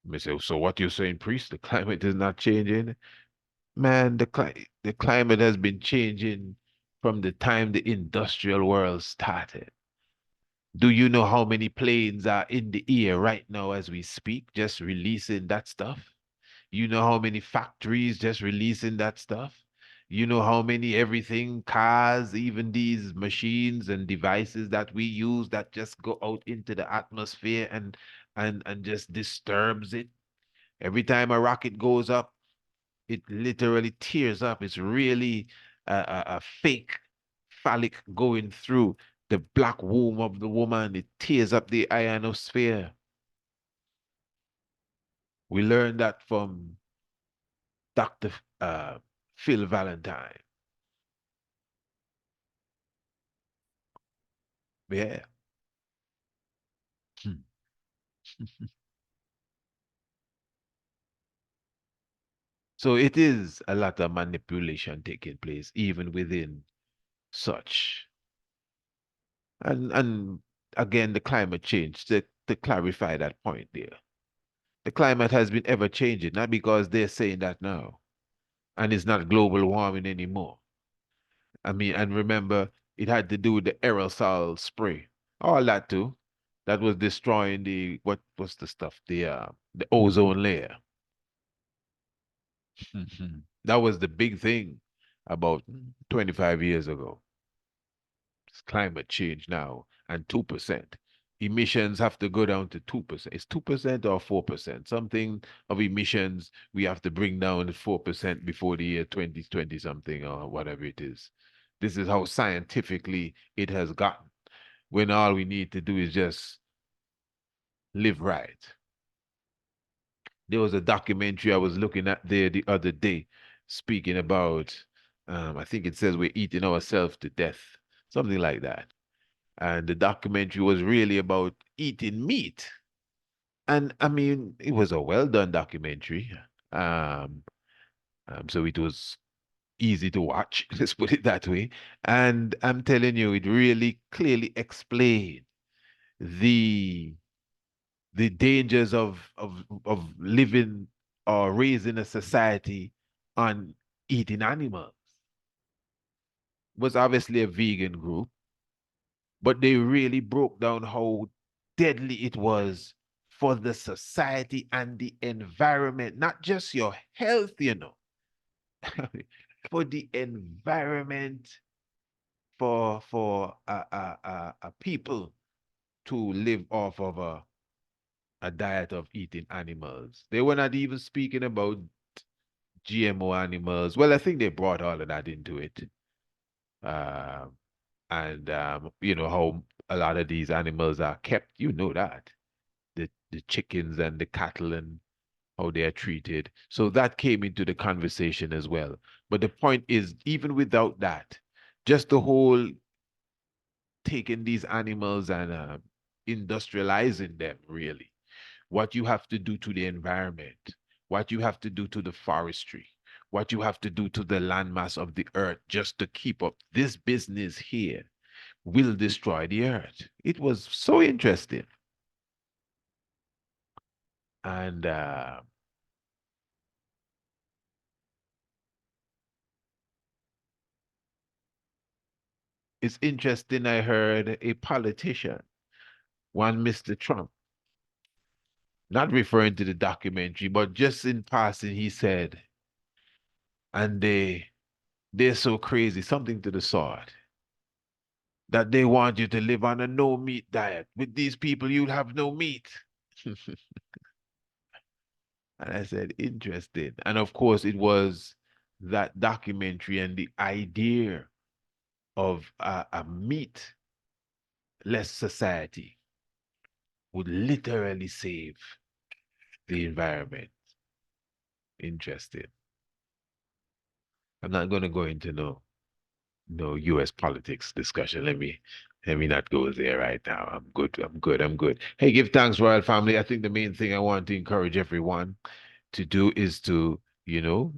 You may say, so what you're saying, priest, the climate is not changing? Man, the climate has been changing from the time the industrial world started. Do you know how many planes are in the air right now as we speak, just releasing that stuff? You know how many factories just releasing that stuff? You know how many everything, cars, even these machines and devices that we use that just go out into the atmosphere and just disturbs it. Every time a rocket goes up, it literally tears up. It's really a fake phallic going through the black womb of the woman. It tears up the ionosphere. We learned that from Dr. Phil Valentine. Yeah. Hmm. So it is a lot of manipulation taking place, even within such. And again, the climate change, to clarify that point there. The climate has been ever changing, not because they're saying that now. And it's not global warming anymore. I mean, and remember, it had to do with the aerosol spray. All that too. That was destroying the, what was the stuff? The ozone layer. That was the big thing about 25 years ago. It's climate change now and 2%. Emissions have to go down to 2%. It's 2% or 4%. Something of emissions we have to bring down to 4% before the year 2020 something or whatever it is. This is how scientifically it has gotten. When all we need to do is just live right. There was a documentary I was looking at there the other day, speaking about, I think it says we're eating ourselves to death, something like that. And the documentary was really about eating meat. And I mean, it was a well done documentary. Um, so it was easy to watch, let's put it that way. And I'm telling you, it really clearly explained the the dangers of living or raising a society on eating animals. It was obviously a vegan group, but they really broke down how deadly it was for the society and the environment, not just your health, you know, for the environment, for a people to live off of a diet of eating animals. They were not even speaking about GMO animals. Well, I think they brought all of that into it. Uh, and you know how a lot of these animals are kept, you know that. The chickens and the cattle and how they are treated. So that came into the conversation as well. But the point is, even without that, just the whole taking these animals and industrializing them, really, what you have to do to the environment, what you have to do to the forestry, what you have to do to the landmass of the earth just to keep up this business here will destroy the earth. It was so interesting. And it's interesting, I heard a politician, one Mr. Trump, not referring to the documentary, but just in passing, he said, and they're so crazy, something to the sort, that they want you to live on a no meat diet. With these people, you'll have no meat. And I said, interesting. And of course, it was that documentary and the idea of a meatless society would literally save the environment. Interesting. I'm not going to go into no U.S. politics discussion. Let me not go there right now. I'm good. I'm good. I'm good. Hey, give thanks, Royal Family. I think the main thing I want to encourage everyone to do is to,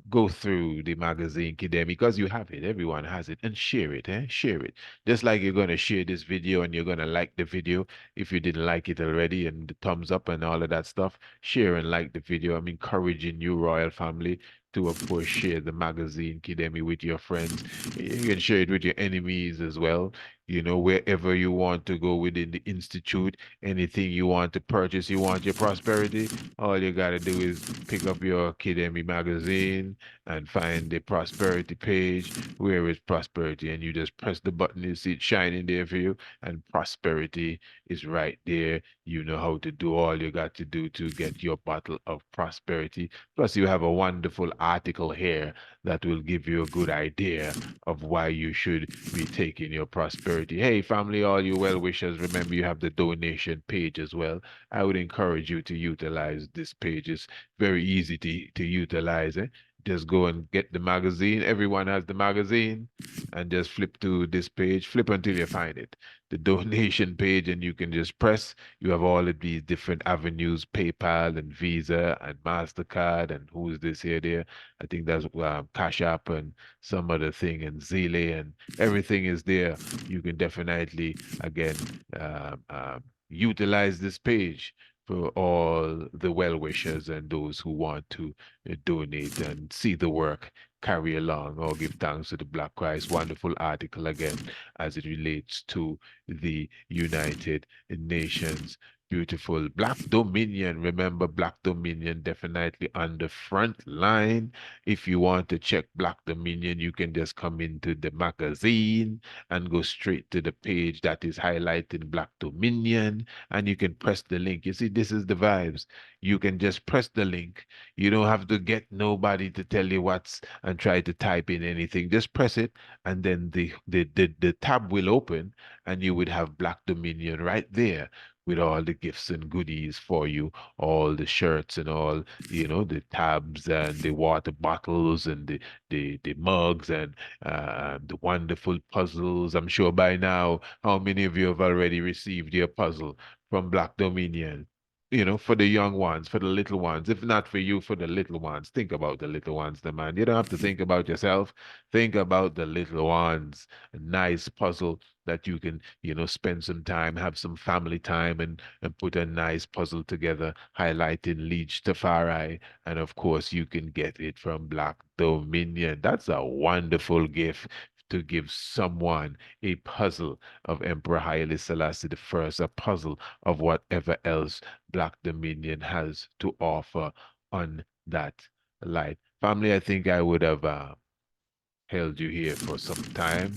go through the magazine Kidemi because you have it. Everyone has it, and share it, Share it. Just like you're gonna share this video and you're gonna like the video if you didn't like it already, and the thumbs up and all of that stuff. Share and like the video. I'm encouraging you, Royal Family, to, of course, share the magazine, Kidemi, with your friends. You can share it with your enemies as well. Wherever you want to go within the institute, anything you want to purchase, you want your prosperity, all you got to do is pick up your Kidemi magazine and find the prosperity page. Where is prosperity? And you just press the button, you see it shining there for you, and prosperity is right there. You know how to do all you got to do to get your bottle of prosperity. Plus, you have a wonderful article here that will give you a good idea of why you should be taking your prosperity. Hey, family, all you well wishers, remember you have the donation page as well. I would encourage you to utilize this page. It's very easy to utilize it. Just go and get the magazine. Everyone has the magazine, and just flip to this page. Flip until you find it, the donation page, and you can just press. You have all of these different avenues: PayPal and Visa and MasterCard, and who is this here there? I think that's Cash App and some other thing, and Zelle, and everything is there. You can definitely, again, utilize this page for all the well-wishers and those who want to donate and see the work carry along or give thanks to the Black Christ. Wonderful article again as it relates to the United Nations. Beautiful. Black Dominion. Remember, Black Dominion definitely on the front line. If you want to check Black Dominion, you can just come into the magazine and go straight to the page that is highlighting Black Dominion, and you can press the link. You see, this is the vibes. You can just press the link. You don't have to get nobody to tell you what's and try to type in anything. Just press it, and then the tab will open, and you would have Black Dominion right there with all the gifts and goodies for you, all the shirts and all, the tabs and the water bottles and the mugs and the wonderful puzzles. I'm sure by now, how many of you have already received your puzzle from Black Dominion? For the young ones, for the little ones. If not for you, for the little ones. Think about the little ones, the man. You don't have to think about yourself. Think about the little ones. A nice puzzle that you can, spend some time, have some family time, and put a nice puzzle together, highlighting Leech Tafari. And of course, you can get it from Black Dominion. That's a wonderful gift to give someone a puzzle of Emperor Haile Selassie I, a puzzle of whatever else Black Dominion has to offer on that light. Family, I think I would have held you here for some time.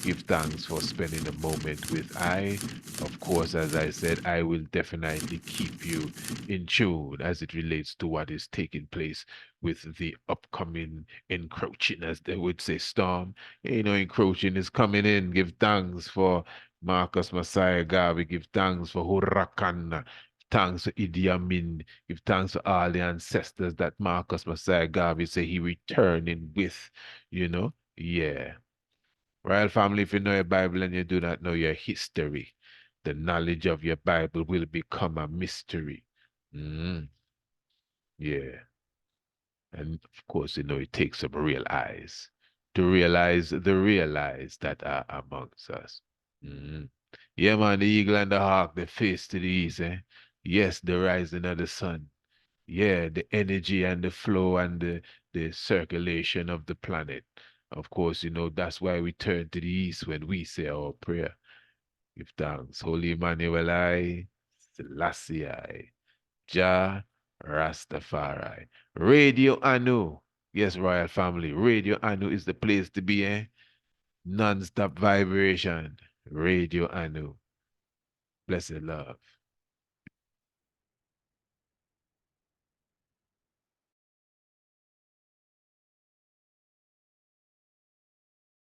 Give thanks for spending a moment with I. Of course, as I said, I will definitely keep you in tune as it relates to what is taking place with the upcoming encroaching, as they would say, storm. Encroaching is coming in. Give thanks for Marcus Messiah Garvey. Give thanks for Huracan. Thanks to Idi Amin. Give thanks to all the ancestors that Marcus Messiah Garvey say he returning with, Yeah. Royal family, if you know your Bible and you do not know your history, the knowledge of your Bible will become a mystery. Yeah. And of course, it takes some real eyes to realize the realize that are amongst us. Yeah, man, the eagle and the hawk, they face to the east, eh? Yes, the rising of the sun. Yeah, the energy and the flow and the circulation of the planet. Of course, that's why we turn to the east when we say our prayer. Give thanks. Holy Emmanuel I, Selassie I, Jah Rastafari. Radio Anu. Yes, royal family. Radio Anu is the place to be, eh? Non-stop vibration. Radio Anu. Blessed love.